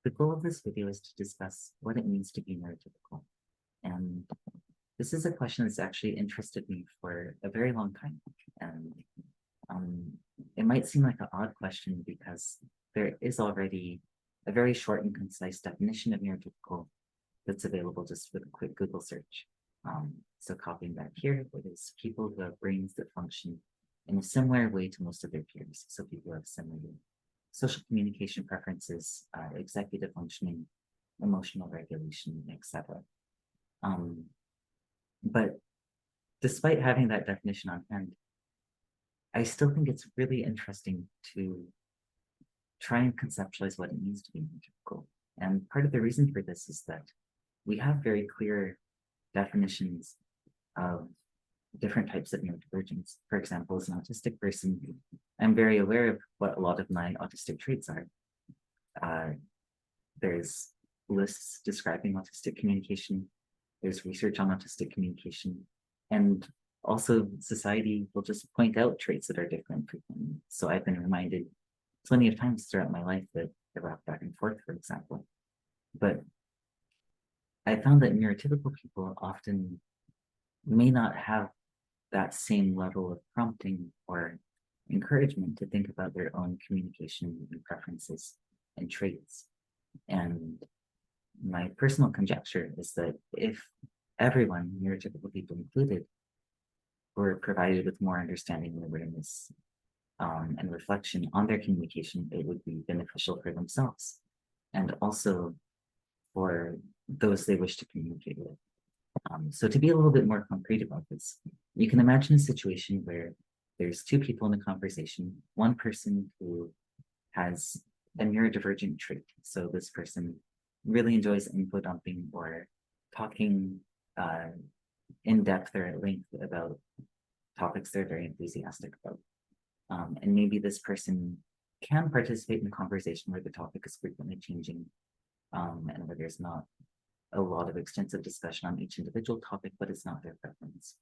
The goal of this video is to discuss what it means to be neurotypical. And this is a question that's actually interested me for a very long time. And um, it might seem like an odd question because there is already a very short and concise definition of neurotypical that's available just with a quick Google search. So copying that here, it is people who have brains that function in a similar way to most of their peers. So people who have similar social communication preferences, executive functioning, emotional regulation, etc. But despite having that definition on hand, I still think it's really interesting to try and conceptualize what it means to be neurotypical. And part of the reason for this is that we have very clear definitions of different types of neurodivergence. For example, as an autistic person, I'm very aware of what a lot of my autistic traits are. There's lists describing autistic communication. There's research on autistic communication. And also society will just point out traits that are different frequently. So I've been reminded plenty of times throughout my life that I rock back and forth, for example. But I found that neurotypical people often may not have that same level of prompting or encouragement to think about their own communication and preferences and traits. And my personal conjecture is that if everyone, neurotypical people included, were provided with more understanding and awareness and reflection on their communication, it would be beneficial for themselves and also for those they wish to communicate with. So to be a little bit more concrete about this, you can imagine a situation where there's two people in a conversation, one person who has a neurodivergent trait. So this person really enjoys info dumping or talking in depth or at length about topics they're very enthusiastic about. And maybe this person can participate in a conversation where the topic is frequently changing and where there's not a lot of extensive discussion on each individual topic, but it's not their preference.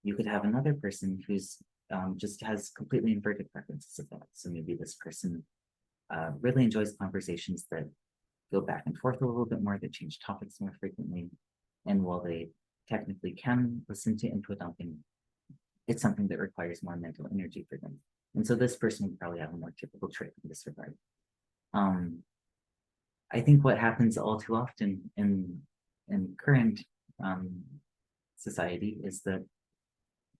You could have another person who's just has completely inverted preferences of that. So maybe this person really enjoys conversations that go back and forth a little bit more, that change topics more frequently. And while they technically can listen to input dumping, it's something that requires more mental energy for them. And so this person would probably have a more typical trait in this regard. I think what happens all too often in current society is that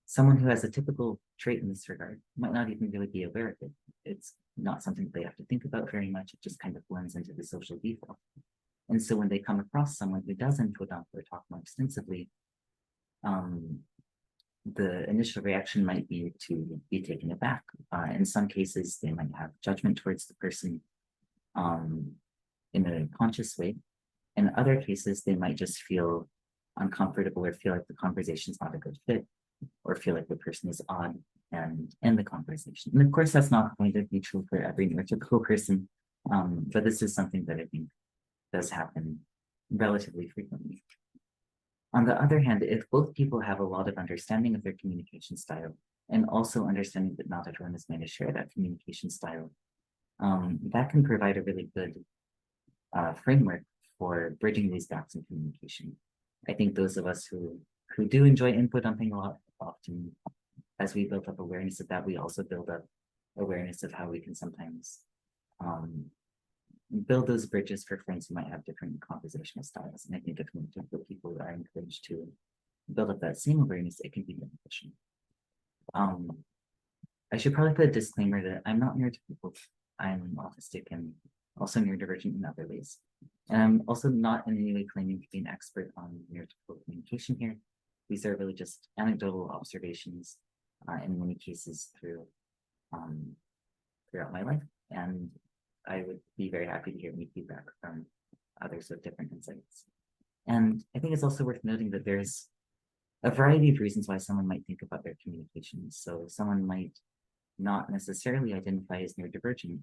someone who has a typical trait in this regard might not even really be aware of it. It's not something that they have to think about very much. It just kind of blends into the social default. And so when they come across someone who does input dump or talk more extensively, the initial reaction might be to be taken aback. In some cases, they might have judgment towards the person in a conscious way. In other cases, they might just feel uncomfortable or feel like the conversation is not a good fit or feel like the person is odd and end the conversation. And of course, that's not going to be true for every neurotypical person, but this is something that I think does happen relatively frequently. On the other hand, if both people have a lot of understanding of their communication style and also understanding that not everyone is going to share that communication style, that can provide a really good framework for bridging these gaps in communication. I think those of us who do enjoy input dumping a lot, often as we build up awareness of that, we also build up awareness of how we can sometimes build those bridges for friends who might have different conversational styles. And I think if neurotypical people are encouraged to build up that same awareness, it can be beneficial. I should probably put a disclaimer that I'm not neurotypical. I'm autistic and also neurodivergent in other ways. And I'm also not in any way claiming to be an expert on neurotypical communication here. These are really just anecdotal observations in many cases throughout my life. And I would be very happy to hear any feedback from others with different insights. And I think it's also worth noting that there's a variety of reasons why someone might think about their communication. So someone might not necessarily identify as neurodivergent,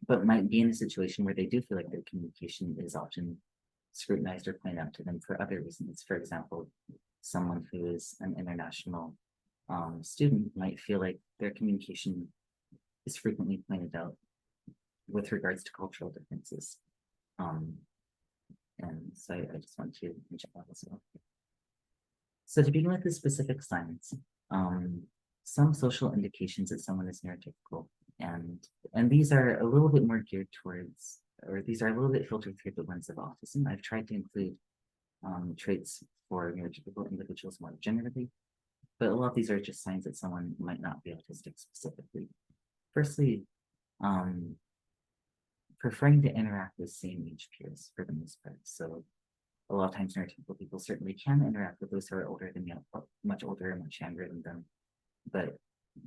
but might be in a situation where they do feel like their communication is often scrutinized or pointed out to them for other reasons. For example, someone who is an international student might feel like their communication is frequently pointed out with regards to cultural differences. And so I just want to mention that as well. So to begin with the specific signs, some social indications that someone is neurotypical, and these are a little bit more geared towards, or these are a little bit filtered through the lens of autism. I've tried to include traits for neurotypical individuals more generally, but a lot of these are just signs that someone might not be autistic specifically. Firstly, preferring to interact with same age peers for the most part. So a lot of times neurotypical people certainly can interact with those who are older than them, much older and much younger than them, but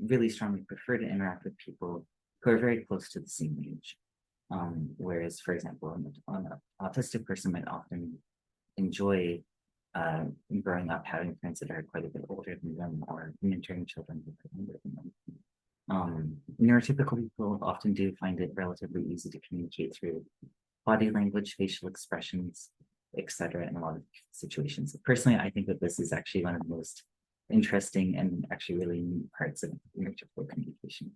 really strongly prefer to interact with people who are very close to the same age. Whereas, for example, an autistic person might often enjoy growing up having friends that are quite a bit older than them or mentoring children who are younger than them. Neurotypical people often do find it relatively easy to communicate through body language, facial expressions, etc. in a lot of situations. Personally, I think that this is actually one of the most interesting and actually really neat parts of neurotypical communication.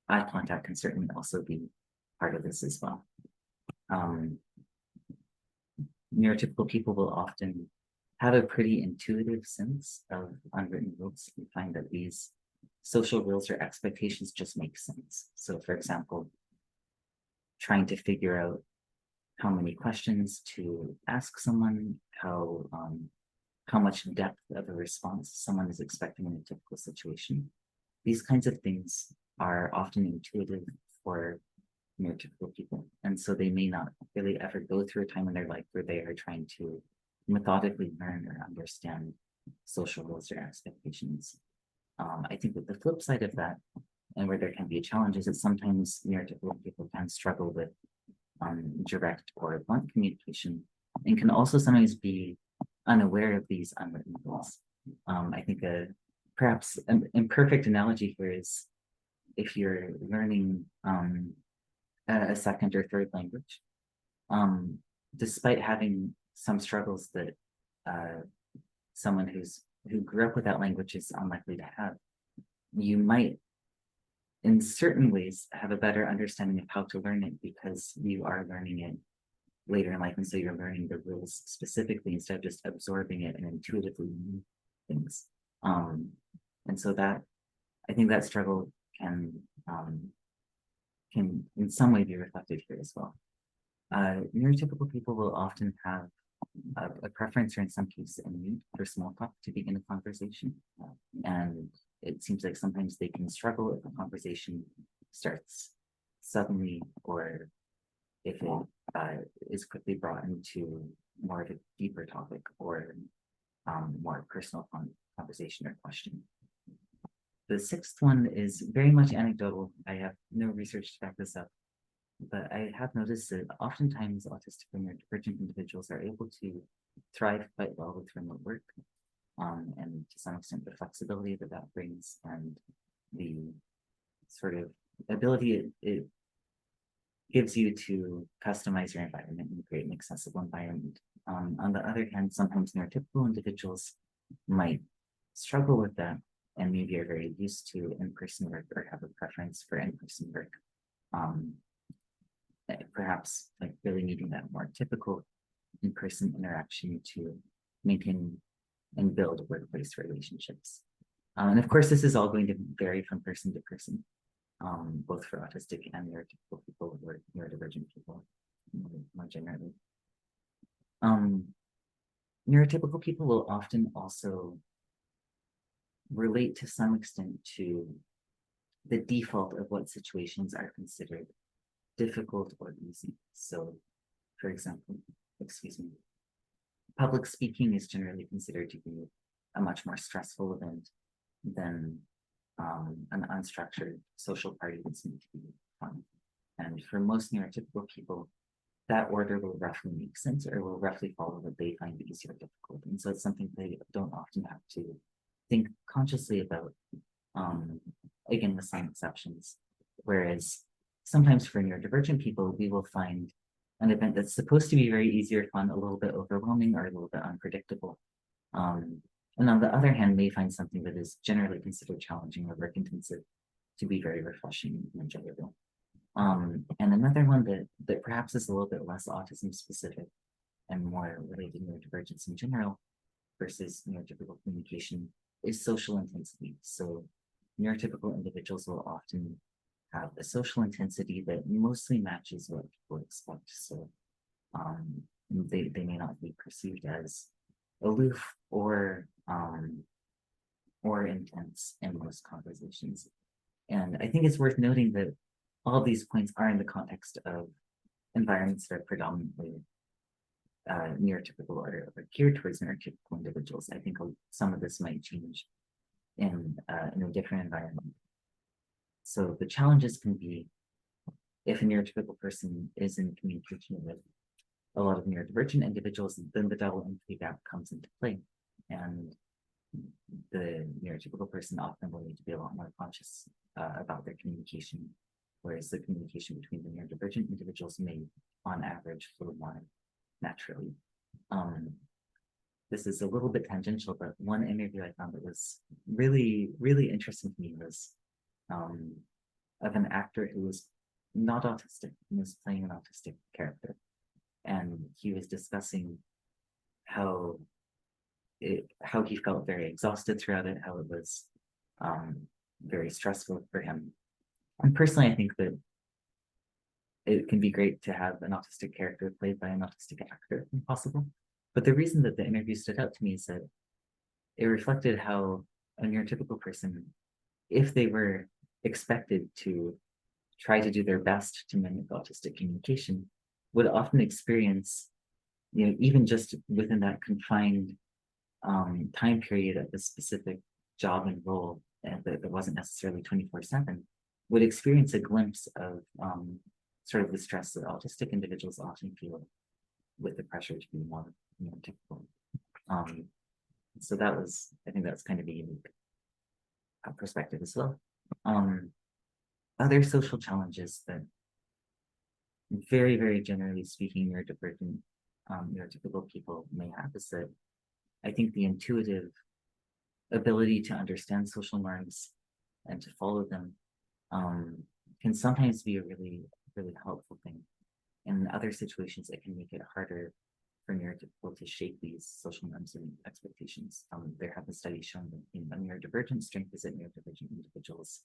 Eye contact can certainly also be part of this as well. Neurotypical people will often have a pretty intuitive sense of unwritten rules and find that these social rules or expectations just make sense. So, for example, trying to figure out how many questions to ask someone, how much depth of a response someone is expecting in a typical situation. These kinds of things are often intuitive for neurotypical people. And so they may not really ever go through a time in their life where they are trying to methodically learn or understand social rules or expectations. I think that the flip side of that, and where there can be a challenge, is that sometimes neurotypical people can struggle with direct or blunt communication and can also sometimes be unaware of these unwritten rules. I think perhaps an imperfect analogy here is if you're learning a second or third language, despite having some struggles that someone who grew up with that language is unlikely to have, you might in certain ways have a better understanding of how to learn it because you are learning it later in life, and so you're learning the rules specifically instead of just absorbing it and intuitively things. And so that I think that struggle can in some way be reflected here as well. Neurotypical people will often have a preference, or in some cases a need for small talk to begin a conversation, and it seems like sometimes they can struggle if a conversation starts suddenly, or if it is quickly brought into more of a deeper topic or more personal conversation or question. The sixth one is very much anecdotal. I have no research to back this up, but I have noticed that oftentimes autistic or neurodivergent individuals are able to thrive quite well with remote work, and to some extent the flexibility that that brings and the sort of ability it gives you to customize your environment and create an accessible environment. On the other hand, sometimes neurotypical individuals might struggle with that and maybe are very used to in-person work or have a preference for in-person work. Perhaps like really needing that more typical in-person interaction to maintain and build workplace relationships. And of course, this is all going to vary from person to person, both for autistic and neurotypical people or neurodivergent people more generally. Neurotypical people will often also relate to some extent to the default of what situations are considered difficult or easy. So, for example, public speaking is generally considered to be a much more stressful event than an unstructured social party that's meant to be fun. And for most neurotypical people, that order will roughly make sense or will roughly follow what they find easy or difficult. And so it's something they don't often have to think consciously about, again, with some exceptions. Whereas sometimes for neurodivergent people, we will find an event that's supposed to be very easy or fun, a little bit overwhelming or a little bit unpredictable. And on the other hand, may find something that is generally considered challenging or work intensive to be very refreshing and enjoyable. And another one that perhaps is a little bit less autism specific and more related to neurodivergence in general versus neurotypical communication is social intensity. So neurotypical individuals will often have a social intensity that mostly matches what people expect. So they may not be perceived as aloof or intense in most conversations. And I think it's worth noting that all these points are in the context of environments that are predominantly neurotypical or geared towards neurotypical individuals. I think some of this might change in a different environment. So the challenges can be if a neurotypical person is in communication with a lot of neurodivergent individuals, then the double empathy gap comes into play. And the neurotypical person often will need to be a lot more conscious about their communication, whereas the communication between the neurodivergent individuals may, on average, flow more naturally. This is a little bit tangential, but one interview I found that was really, really interesting to me was of an actor who was not autistic and was playing an autistic character. And he was discussing how he felt very exhausted throughout it, how it was very stressful for him. And personally, I think that it can be great to have an autistic character played by an autistic actor if possible. But the reason that the interview stood out to me is that it reflected how a neurotypical person, if they were expected to try to do their best to mimic autistic communication, would often experience, even just within that confined time period of a specific job and role that wasn't necessarily 24/7, would experience a glimpse of sort of the stress that autistic individuals often feel with the pressure to be more neurotypical. So I think that's kind of a unique perspective as well. Other social challenges that very, very generally speaking, neurodivergent, neurotypical people may have is that I think the intuitive ability to understand social norms and to follow them can sometimes be a really, really helpful thing. In other situations, it can make it harder for neurotypical to shape these social norms and expectations. There have been studies showing that a neurodivergent strength is that neurodivergent individuals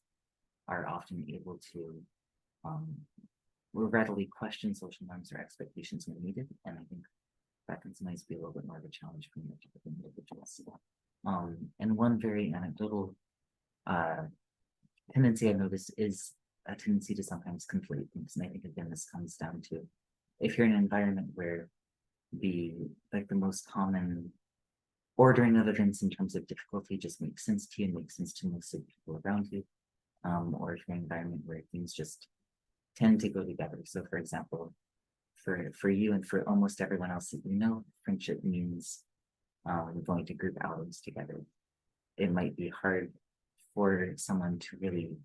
are often able to readily question social norms or expectations when needed. And I think that can sometimes be a little bit more of a challenge for neurotypical individuals. And one very anecdotal tendency I've noticed is a tendency to sometimes conflate things. And I think again, this comes down to if you're in an environment where the most common ordering of events in terms of difficulty just makes sense to you and makes sense to most of the people around you, or if you're in an environment where things just tend to go together. So for example, for you and for almost everyone else that you know, friendship means going to group outings together. It might be hard for someone to really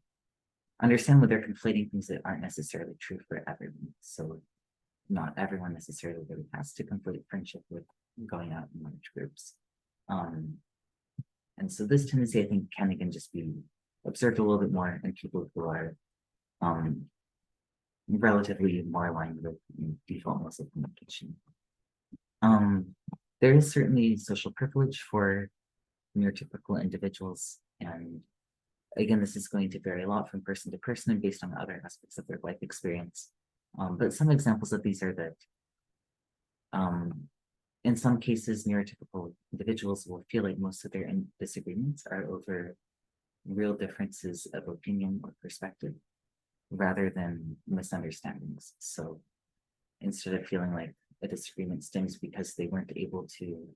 understand when they're conflating things that aren't necessarily true for everyone. So not everyone necessarily really has to conflate friendship with going out in large groups. And so this tendency, I think, can again just be observed a little bit more in people who are relatively more aligned with default modes of communication. There is certainly social privilege for neurotypical individuals, and again, this is going to vary a lot from person to person and based on other aspects of their life experience. But some examples of these are that in some cases, neurotypical individuals will feel like most of their disagreements are over real differences of opinion or perspective rather than misunderstandings. So instead of feeling like a disagreement stems because they weren't able to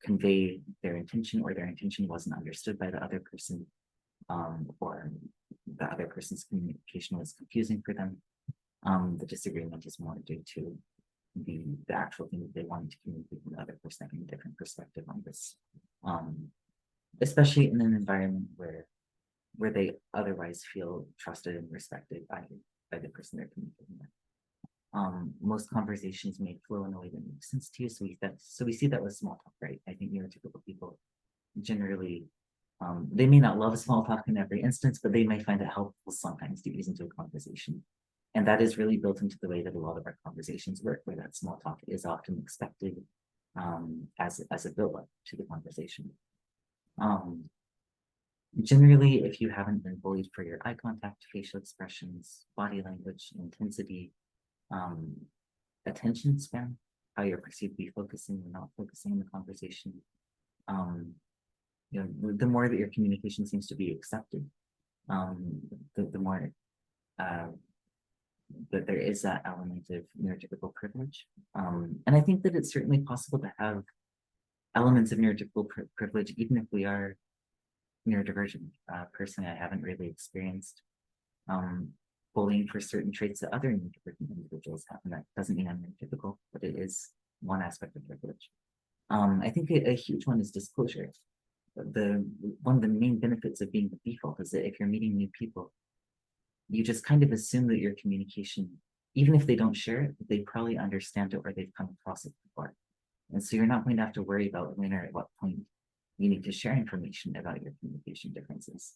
convey their intention or their intention wasn't understood by the other person, or the other person's communication was confusing for them, the disagreement is more due to the actual thing that they wanted to communicate with the other person having a different perspective on this, especially in an environment where they otherwise feel trusted and respected by the person they're communicating with. Most conversations may flow in a way that makes sense to you. So we see that with small talk, right? I think neurotypical people generally, they may not love small talk in every instance, but they may find it helpful sometimes to ease into a conversation. And that is really built into the way that a lot of our conversations work, where that small talk is often expected as a build-up to the conversation. Generally, if you haven't been bullied for your eye contact, facial expressions, body language, intensity, attention span, how you're perceived to be focusing or not focusing in the conversation, the more that your communication seems to be accepted, the more that there is that element of neurotypical privilege. And I think that it's certainly possible to have elements of neurotypical privilege, even if we are neurodivergent. Personally, I haven't really experienced bullying for certain traits that other neurodivergent individuals have, and that doesn't mean I'm neurotypical, but it is one aspect of privilege. I think a huge one is disclosure. One of the main benefits of being the default is that if you're meeting new people, you just kind of assume that your communication, even if they don't share it, they probably understand it or they've come across it before. And so you're not going to have to worry about when or at what point you need to share information about your communication differences.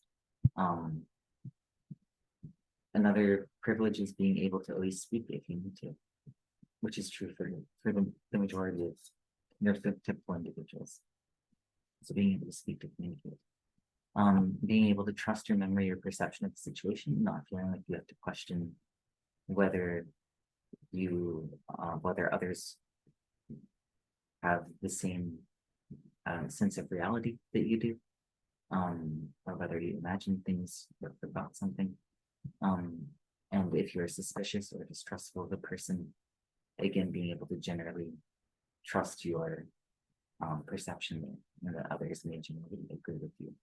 Another privilege is being able to always speak if you need to, which is true for the majority of neurotypical individuals. So being able to speak to communicate. Being able to trust your memory or perception of the situation, not feeling like you have to question whether others have the same sense of reality that you do, or whether you imagine things or forgot something. And if you're suspicious or distrustful of the person, again, being able to generally trust your perception that others may generally agree with you.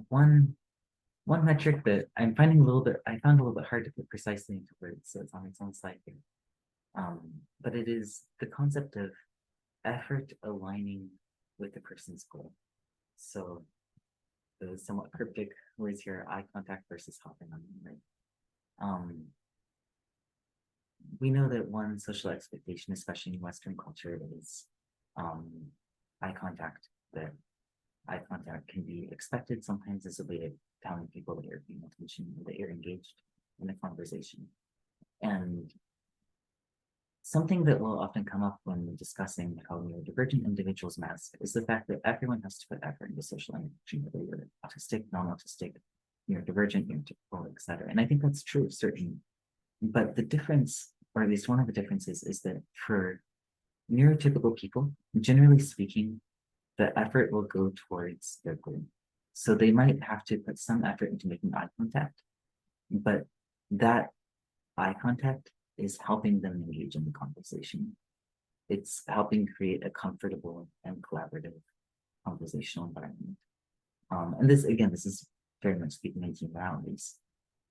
One metric that I found a little bit hard to put precisely into words, so it's on its own slide here. But it is the concept of effort aligning with the person's goal. So the somewhat cryptic words here, eye contact versus hopping on memory. We know that one social expectation, especially in Western culture, is eye contact. That eye contact can be expected sometimes as a way of telling people that you're paying attention, that you're engaged in a conversation. And something that will often come up when discussing how neurodivergent individuals mask is the fact that everyone has to put effort into social interaction, whether you're autistic, non-autistic, neurodivergent, neurotypical, etc. And I think that's true, certainly. But the difference, or at least one of the differences, is that for neurotypical people, generally speaking, the effort will go towards their goal. So they might have to put some effort into making eye contact, but that eye contact is helping them engage in the conversation. It's helping create a comfortable and collaborative conversational environment. And this is very much speaking in generalities.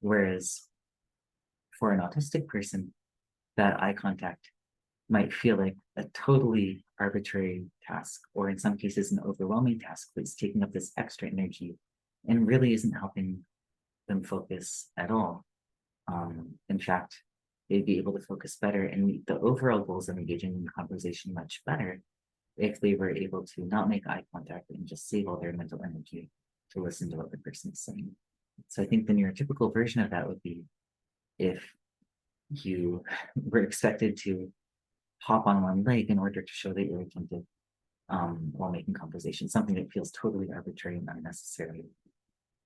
Whereas for an autistic person, that eye contact might feel like a totally arbitrary task, or in some cases, an overwhelming task that's taking up this extra energy and really isn't helping them focus at all. In fact, they'd be able to focus better and meet the overall goals of engaging in the conversation much better if they were able to not make eye contact and just save all their mental energy to listen to what the person is saying. So I think the neurotypical version of that would be if you were expected to hop on one leg in order to show that you're attentive while making conversation, something that feels totally arbitrary and unnecessary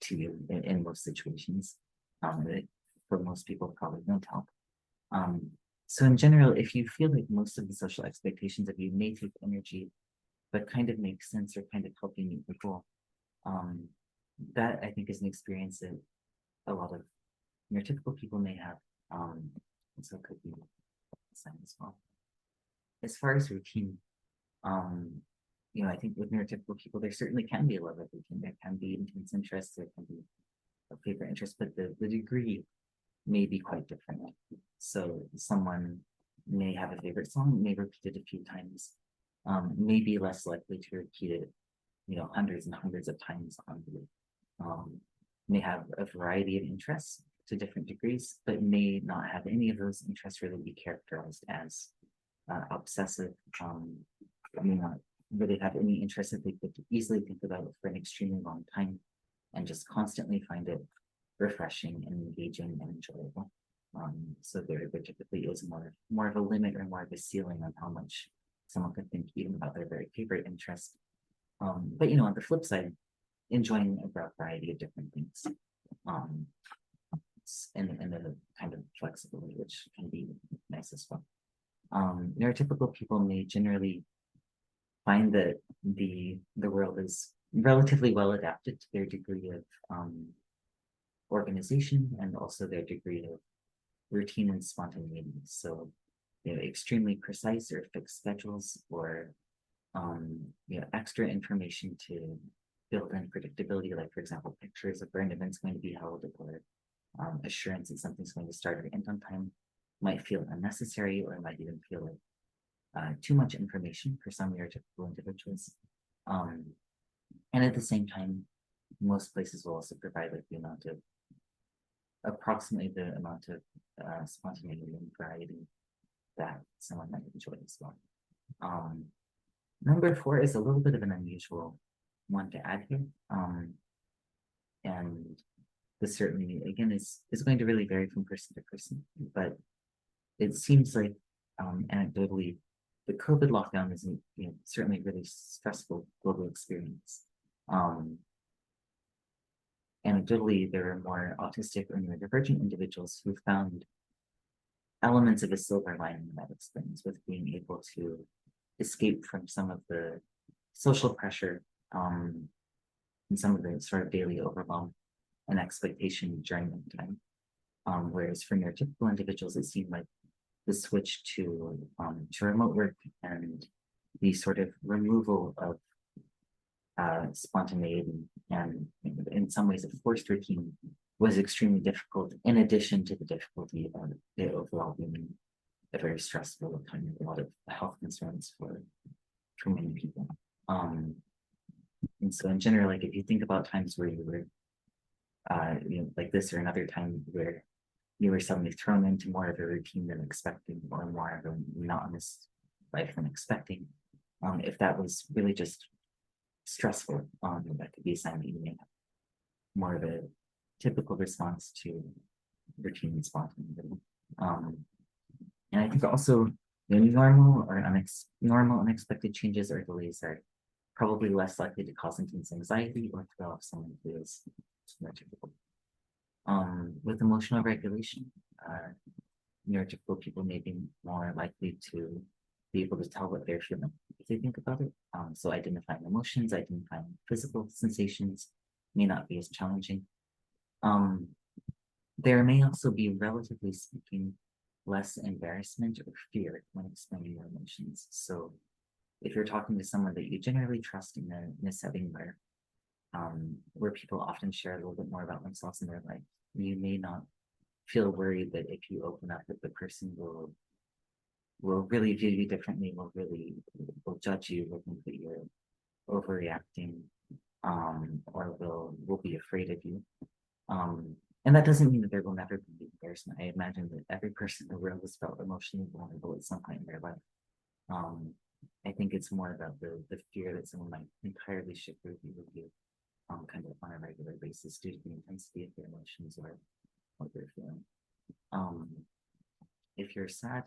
to you in most situations. That for most people probably don't help. So in general, if you feel like most of the social expectations of you may take energy, but kind of make sense or kind of help you meet the goal, that I think is an experience that a lot of neurotypical people may have. And so it could be a sign as well. As far as routine, I think with neurotypical people, there certainly can be a level of routine. There can be intense interest, there can be a favorite interest, but the degree may be quite different. So someone may have a favorite song, may repeat it a few times, may be less likely to repeat it, hundreds and hundreds of times on the may have a variety of interests to different degrees, but may not have any of those interests really be characterized as obsessive, may not really have any interest that they could easily think about for an extremely long time and just constantly find it refreshing and engaging and enjoyable. So there typically is more of a limit or more of a ceiling on how much someone could think even about their very favorite interest. But on the flip side, enjoying a broad variety of different things. Um, in a kind of flexible way, which can be nice as well. Neurotypical people may generally find that the world is relatively well adapted to their degree of organization and also their degree of routine and spontaneity. So, extremely precise or fixed schedules, or extra information to build in predictability, like for example, pictures of where an event's going to be held, or assurance that something's going to start or end on time, might feel unnecessary, or might even feel like too much information for some neurotypical individuals. And at the same time, most places will also provide like approximately the amount of spontaneity and variety that someone might enjoy as well. Number 4 is a little bit of an unusual one to add here. And this certainly, again, is going to really vary from person to person, but it seems like anecdotally, the COVID lockdown is certainly a really stressful global experience. Anecdotally, there are more autistic or neurodivergent individuals who found elements of a silver lining in that experience, with being able to escape from some of the social pressure and some of the sort of daily overwhelm and expectation during that time. Whereas for neurotypical individuals, it seemed like the switch to remote work and the sort of removal of spontaneity and in some ways a forced routine was extremely difficult, in addition to the difficulty of it overall being a very stressful time with a lot of health concerns for many people. And so in general, like if you think about times where you were like this, or another time where you were suddenly thrown into more of a routine than expecting, or more of a monotonous life than expecting, if that was really just stressful, that could be a sign that you may have more of a typical response to routine and spontaneity. And I think also normal unexpected changes or delays are probably less likely to cause intense anxiety or throw off someone who is neurotypical. With emotional regulation, neurotypical people may be more likely to be able to tell what they're feeling if they think about it. So identifying emotions, identifying physical sensations may not be as challenging. There may also be, relatively speaking, less embarrassment or fear when explaining your emotions. So if you're talking to someone that you generally trust in a setting where people often share a little bit more about themselves in their life, you may not feel worried that if you open up, that the person will really view you differently, will judge you, will think that you're overreacting, or will be afraid of you. And that doesn't mean that there will never be embarrassment. I imagine that every person in the world has felt emotionally vulnerable at some point in their life. I think it's more about the fear that someone might entirely shift their view of you kind of on a regular basis due to the intensity of their emotions or what they're feeling. If you're sad,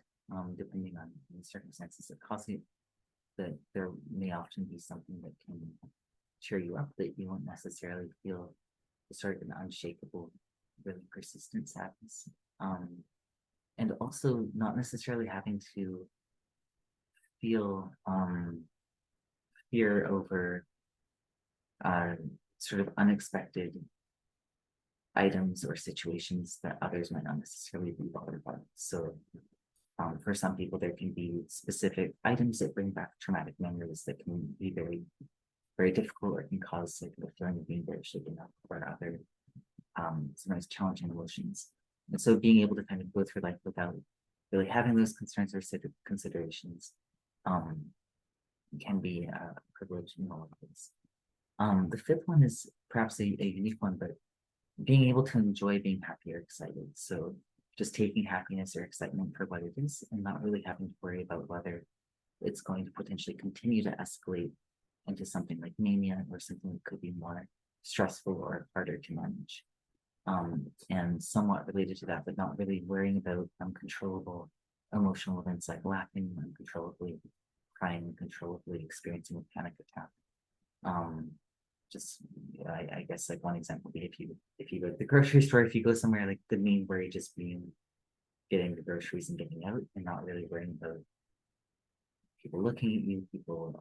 depending on the circumstances that cause it, that there may often be something that can cheer you up, that you won't necessarily feel the sort of an unshakable, really persistent sadness. And also not necessarily having to feel fear over sort of unexpected items or situations that others might not necessarily be bothered by. So for some people, there can be specific items that bring back traumatic memories that can be very, very difficult, or can cause like the feeling of being very shaken up, or other sometimes challenging emotions. And so being able to kind of go through life without really having those concerns or considerations can be a privilege in all of this. The fifth one is perhaps a unique one, but being able to enjoy being happy or excited. So just taking happiness or excitement for what it is, and not really having to worry about whether it's going to potentially continue to escalate into something like mania, or something that could be more stressful or harder to manage. And somewhat related to that, but not really worrying about uncontrollable emotional events like laughing, uncontrollably crying, uncontrollably experiencing a panic attack. Um, just I guess like one example would be if you go to the grocery store, if you go somewhere, like the main worry just being getting the groceries and getting out, and not really worrying about people looking at you, people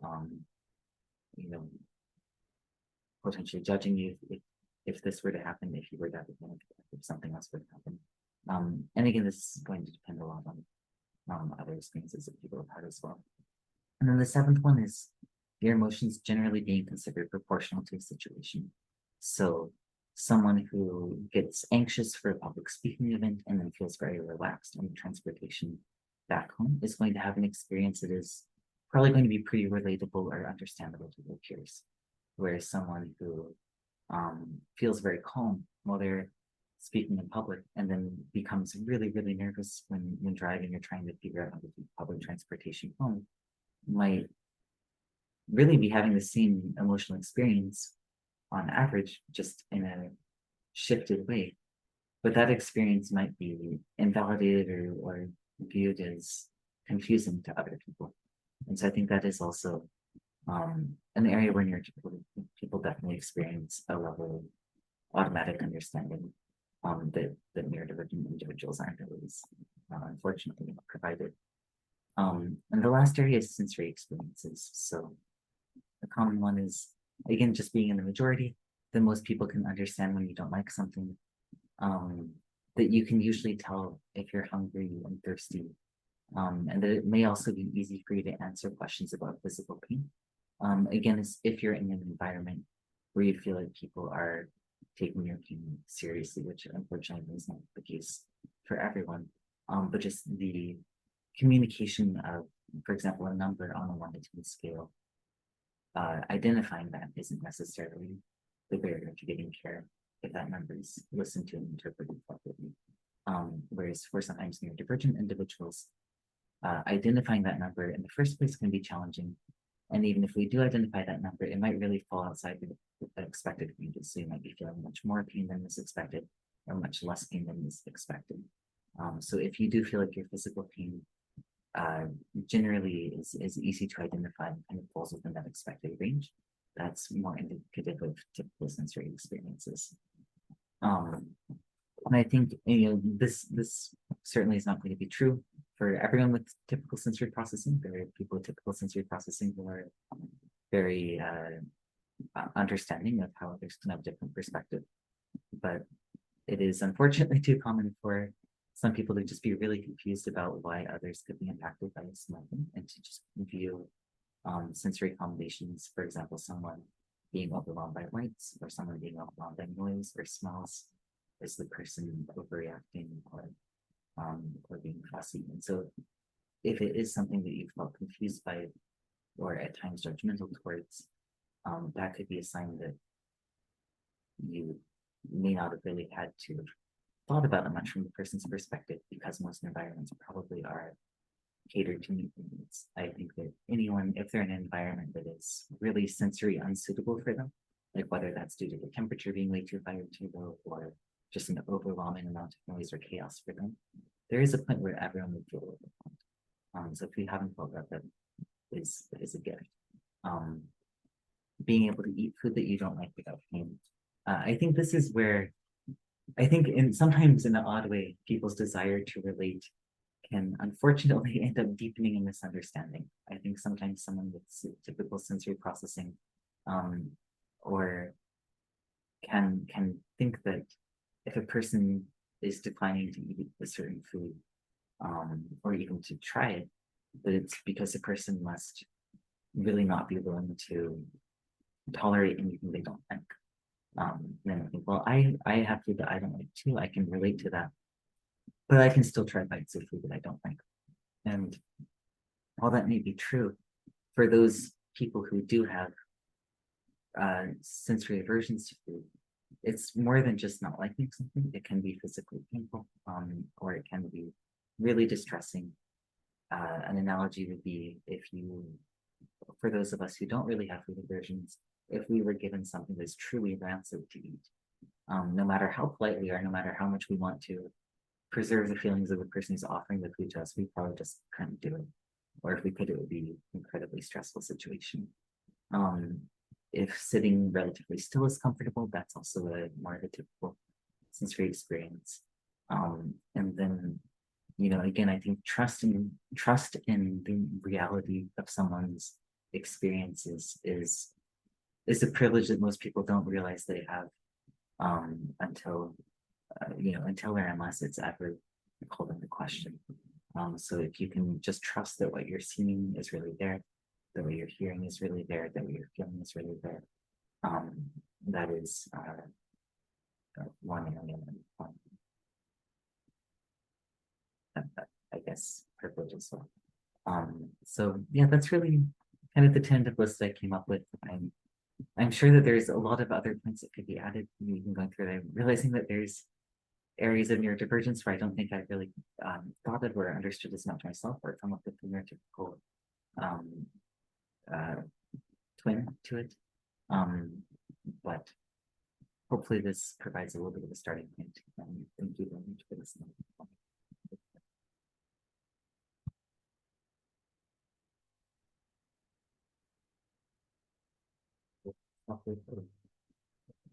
you know, potentially judging you if this were to happen, if you were to have a panic attack, if something else were to happen. And again, this is going to depend a lot on other experiences that people have had as well. And then the seventh one is your emotions generally being considered proportional to a situation. So someone who gets anxious for a public speaking event and then feels very relaxed on the transportation back home is going to have an experience that is probably going to be pretty relatable or understandable to their peers. Whereas someone who feels very calm while they're speaking in public and then becomes really, really nervous when driving or trying to figure out how to do public transportation home might really be having the same emotional experience on average, just in a shifted way. But that experience might be invalidated or viewed as confusing to other people. And so I think that is also an area where neurotypical people definitely experience a level of automatic understanding that neurodivergent individuals aren't always, unfortunately, provided. And the last area is sensory experiences. So a common one is, again, just being in the majority, that most people can understand when you don't like something, that you can usually tell if you're hungry and thirsty, and that it may also be easy for you to answer questions about physical pain. Again, if you're in an environment where you feel like people are taking your pain seriously, which unfortunately is not the case for everyone, but just the communication of, for example, a number on a 1 to 10 scale, identifying that isn't necessarily the barrier to getting care if that number is listened to and interpreted properly. Whereas for sometimes neurodivergent individuals, identifying that number in the first place can be challenging. And even if we do identify that number, it might really fall outside the expected ranges. So you might be feeling much more pain than was expected or much less pain than was expected. So if you do feel like your physical pain generally is easy to identify and kind of falls within that expected range, that's more indicative of typical sensory experiences. And I think this certainly is not going to be true for everyone with typical sensory processing. There are people with typical sensory processing who are very understanding of how others can have a different perspective. But it is unfortunately too common for some people to just be really confused about why others could be impacted by smoking and to just view sensory combinations, for example, someone being overwhelmed by lights or someone being overwhelmed by noise or smells, is the person overreacting or being fussy. And so if it is something that you felt confused by or at times judgmental towards, that could be a sign that you may not have really had to have thought about it much from the person's perspective, because most environments probably are catered to meet their needs. I think that anyone, if they're in an environment that is really sensory unsuitable for them, like whether that's due to the temperature being way too high or too low, or just an overwhelming amount of noise or chaos for them, there is a point where everyone would feel overwhelmed. So if you haven't felt that, that is a gift. Being able to eat food that you don't like without pain. I think this is where I think sometimes in an odd way, people's desire to relate can unfortunately end up deepening a misunderstanding. I think sometimes someone with typical sensory processing or can think that if a person is declining to eat a certain food or even to try it, that it's because the person must really not be willing to tolerate anything they don't like. Then I think, well, I have food that I don't like too. I can relate to that, but I can still try bites of food that I don't like. And while that may be true, for those people who do have sensory aversions to food, it's more than just not liking something. It can be physically painful, or it can be really distressing. An analogy would be for those of us who don't really have food aversions, if we were given something that's truly rancid to eat, no matter how politely or no matter how much we want to preserve the feelings of the person who's offering the food to us, we probably just couldn't do it. Or if we could, it would be an incredibly stressful situation. Um, if sitting relatively still is comfortable, that's also a more of a typical sensory experience. And then, again, I think trust in the reality of someone's experiences is a privilege that most people don't realize they have until until or unless it's ever called into question. So if you can just trust that what you're seeing is really there, that what you're hearing is really there, that what you're feeling is really there, that is one in a million. I guess privilege as well. So yeah, that's really kind of the tentative list I came up with. I'm sure that there's a lot of other points that could be added. Even going through them, realizing that there's areas of neurodivergence where I don't think I really thought of or understood as much myself, or come up with the neurotypical uh, twin to it. But hopefully this provides a little bit of a starting point. Thank you very much for listening.